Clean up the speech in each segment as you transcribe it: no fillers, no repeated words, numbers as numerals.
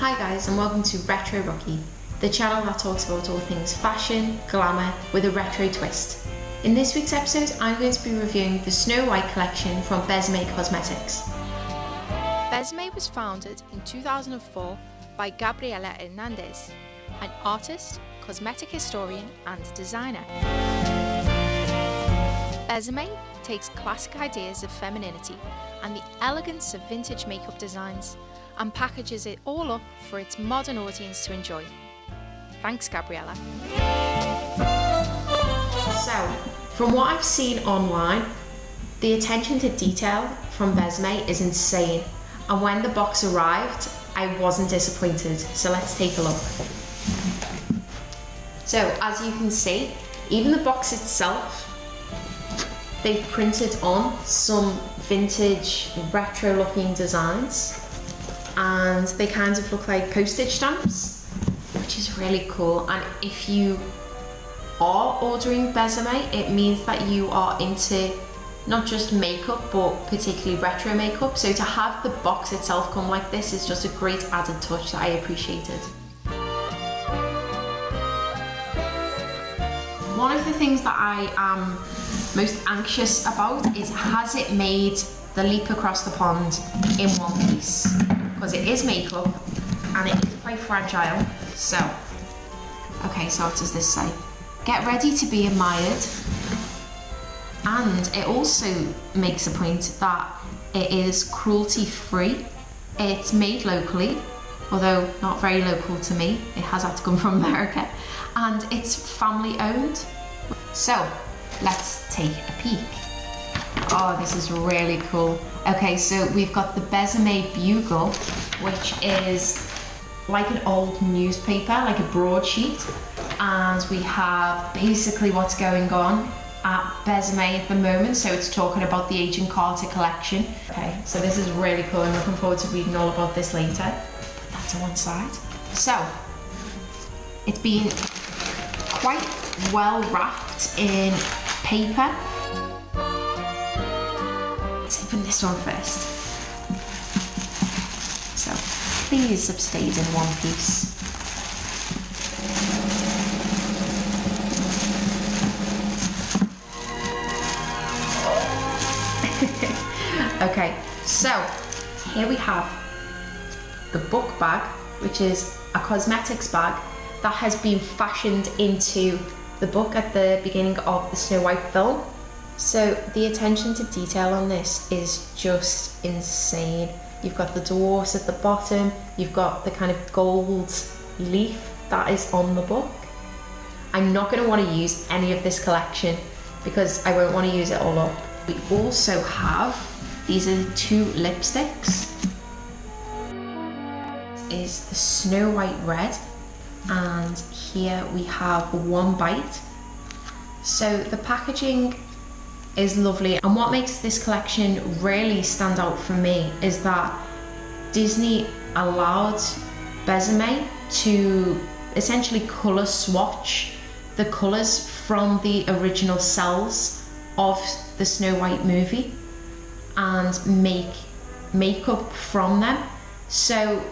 Hi guys, and welcome to Retro Rookie, the channel that talks about all things fashion, glamour with a retro twist. In this week's episode, I'm going to be reviewing the Snow White collection from Besame Cosmetics. Besame was founded in 2004 by Gabriela Hernandez, an artist, cosmetic historian and designer. Besame takes classic ideas of femininity and the elegance of vintage makeup designs and packages it all up for its modern audience to enjoy. Thanks, Gabriela. So, from what I've seen online, the attention to detail from Besame is insane, and when the box arrived, I wasn't disappointed. So let's take a look. So, as you can see, even the box itself, they've printed on some vintage retro looking designs, and they kind of look like postage stamps, which is really cool. And if you are ordering Besame, it means that you are into not just makeup but particularly retro makeup, so to have the box itself come like this is just a great added touch that I appreciated. One of the things that I am most anxious about is, has it made the leap across the pond in one piece? Because it is makeup and it is quite fragile. So, okay, so what does this say? Get ready to be admired. And it also makes a point that it is cruelty free. It's made locally, although not very local to me. It has had to come from America. And it's family owned. So, let's take a peek. Oh, this is really cool. Okay, so we've got the Besame Bugle, which is like an old newspaper, like a broadsheet. And we have basically what's going on at Besame at the moment. So it's talking about the Agent Carter collection. Okay, so this is really cool. I'm looking forward to reading all about this later. Put that to one side. So, it's been quite well wrapped in paper. Let's open this one first. So please have stayed in one piece. Okay, so here we have the book bag, which is a cosmetics bag that has been fashioned into the book at the beginning of the Snow White film. So the attention to detail on this is just insane. You've got the dwarfs at the bottom, you've got the kind of gold leaf that is on the book. I'm not going to want to use any of this collection because I won't want to use it all up. We also have, these are the two lipsticks. This is the Snow White Red, and here we have One Bite. So the packaging is lovely, and what makes this collection really stand out for me is that Disney allowed Besame to essentially colour swatch the colours from the original cells of the Snow White movie and make makeup from them. So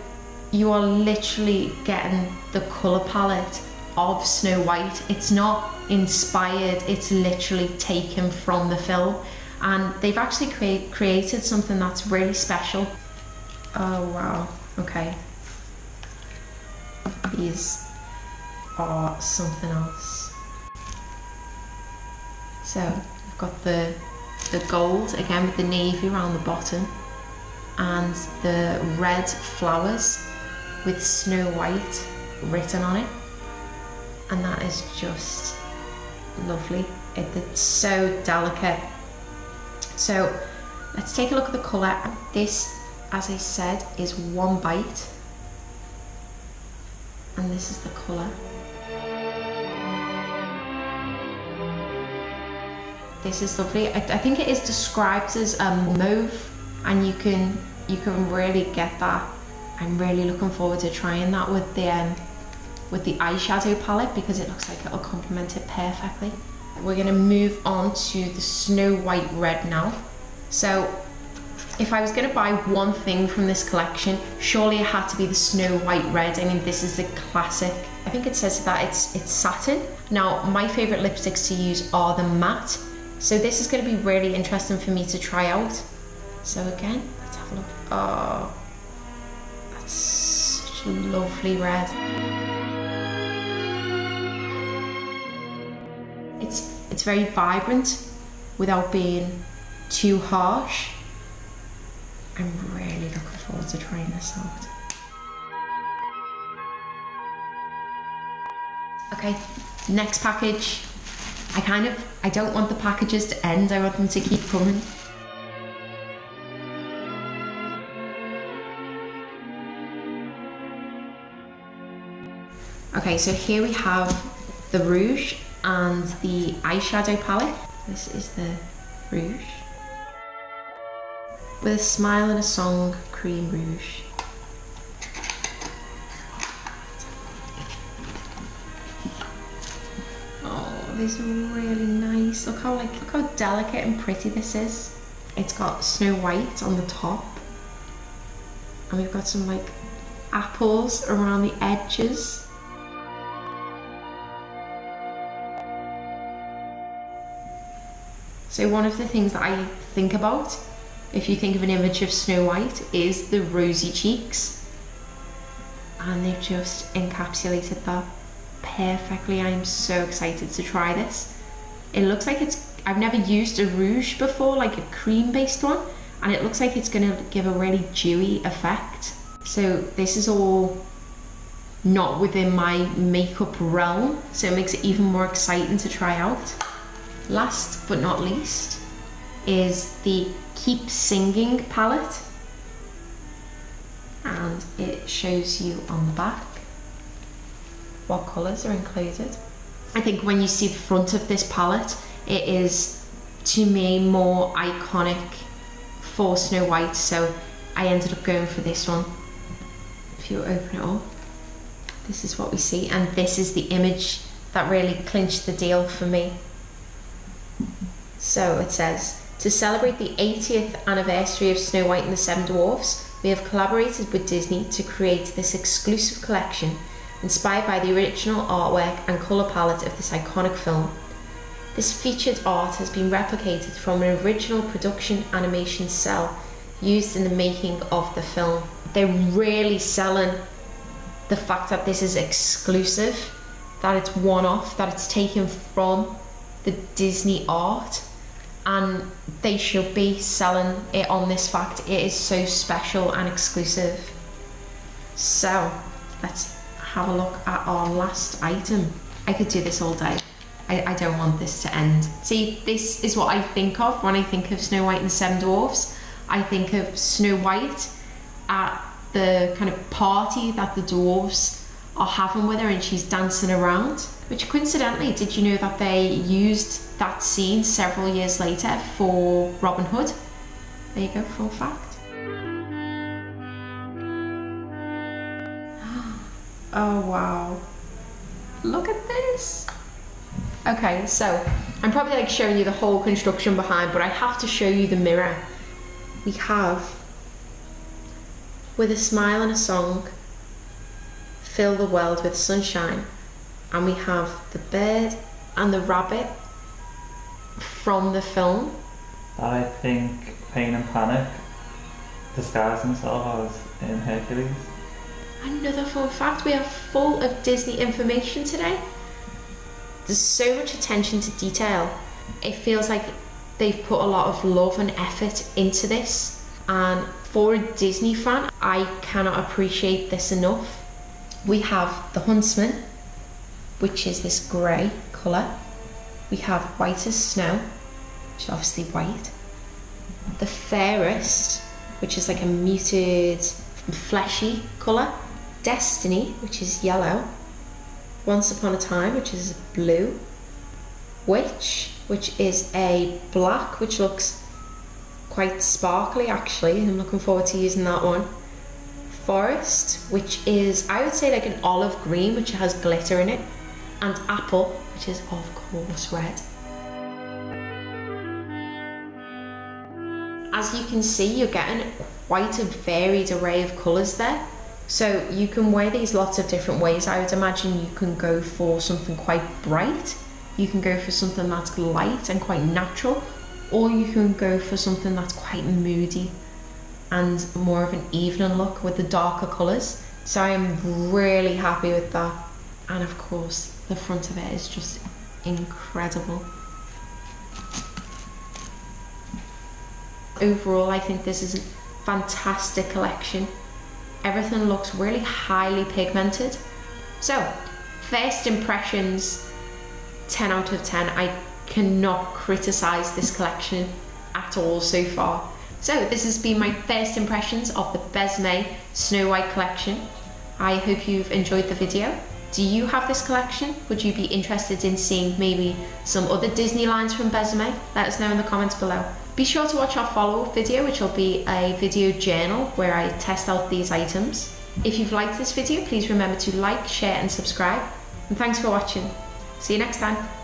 you are literally getting the colour palette of Snow White. It's not inspired, it's literally taken from the film, and they've actually created something that's really special. Oh wow, okay. These are something else. So I've got the gold, again with the navy around the bottom, and the red flowers with Snow White written on it, and that is just lovely. It's so delicate. So let's take a look at the colour. This, as I said, is One Bite, and this is the colour. This is lovely. I think it is described as mauve, and you can really get that. I'm really looking forward to trying that with the eyeshadow palette because it looks like it'll complement it perfectly. We're going to move on to the Snow White Red now. So If I was going to buy one thing from this collection, surely it had to be the Snow White Red. I mean, this is the classic. I think it says that it's satin. Now, my favourite lipsticks to use are the matte, so this is going to be really interesting for me to try out. So again, let's have a look. Oh, that's such a lovely red. It's very vibrant without being too harsh. I'm really looking forward to trying this out. Okay, next package. I don't want the packages to end, I want them to keep coming. Okay, so here we have the rouge and the eyeshadow palette. This is the rouge. With a Smile and a Song Cream Rouge. Oh, these are really nice. Look how delicate and pretty this is. It's got Snow White on the top. And we've got some like apples around the edges. So one of the things that I think about, if you think of an image of Snow White, is the rosy cheeks. And they've just encapsulated that perfectly. I am so excited to try this. It looks like I've never used a rouge before, like a cream based one, and it looks like it's going to give a really dewy effect. So this is all not within my makeup realm, so it makes it even more exciting to try out. Last but not least is the Keep Singing palette, and it shows you on the back what colours are included. I think when you see the front of this palette, it is to me more iconic for Snow White, so I ended up going for this one. If you open it up, this is what we see, and this is the image that really clinched the deal for me. So it says, to celebrate the 80th anniversary of Snow White and the Seven Dwarfs, we have collaborated with Disney to create this exclusive collection inspired by the original artwork and colour palette of this iconic film. This featured art has been replicated from an original production animation cell used in the making of the film. They're really selling the fact that this is exclusive, that it's one-off, that it's taken from the Disney art, and they should be selling it on this fact. It is so special and exclusive. So let's have a look at our last item. I could do this all day. I don't want this to end. See, this is what I think of when I think of Snow White and the Seven Dwarfs. I think of Snow White at the kind of party that the dwarves are having with her and she's dancing around. Which coincidentally, did you know that they used that scene several years later for Robin Hood? There you go, fun fact. Oh wow, look at this. Okay, so I'm probably like showing you the whole construction behind, but I have to show you the mirror. We have, with a smile and a song, fill the world with sunshine. And we have the bird and the rabbit from the film. I think Pain and Panic disguise themselves as in Hercules. Another fun fact, we are full of Disney information today. There's so much attention to detail. It feels like they've put a lot of love and effort into this. And for a Disney fan, I cannot appreciate this enough. We have the Huntsman, which is this grey colour. We have White as Snow, which is obviously white. The Fairest, which is like a muted, fleshy colour. Destiny, which is yellow. Once Upon a Time, which is blue. Witch, which is a black, which looks quite sparkly actually. I'm looking forward to using that one. Forest, which is, I would say, like an olive green, which has glitter in it. And Apple, which is of course red. as you can see, you're getting quite a varied array of colours there. So you can wear these lots of different ways. I would imagine you can go for something quite bright, you can go for something that's light and quite natural, or you can go for something that's quite moody and more of an evening look with the darker colours. So I am really happy with that. And of course, the front of it is just incredible. Overall, I think this is a fantastic collection. Everything looks really highly pigmented. So, first impressions, 10 out of 10. I cannot criticise this collection at all so far. So this has been my first impressions of the Besame Snow White collection. I hope you've enjoyed the video. Do you have this collection? Would you be interested in seeing maybe some other Disney lines from Besame? Let us know in the comments below. Be sure to watch our follow-up video, which will be a video journal where I test out these items. If you've liked this video, please remember to like, share and subscribe. And thanks for watching. See you next time.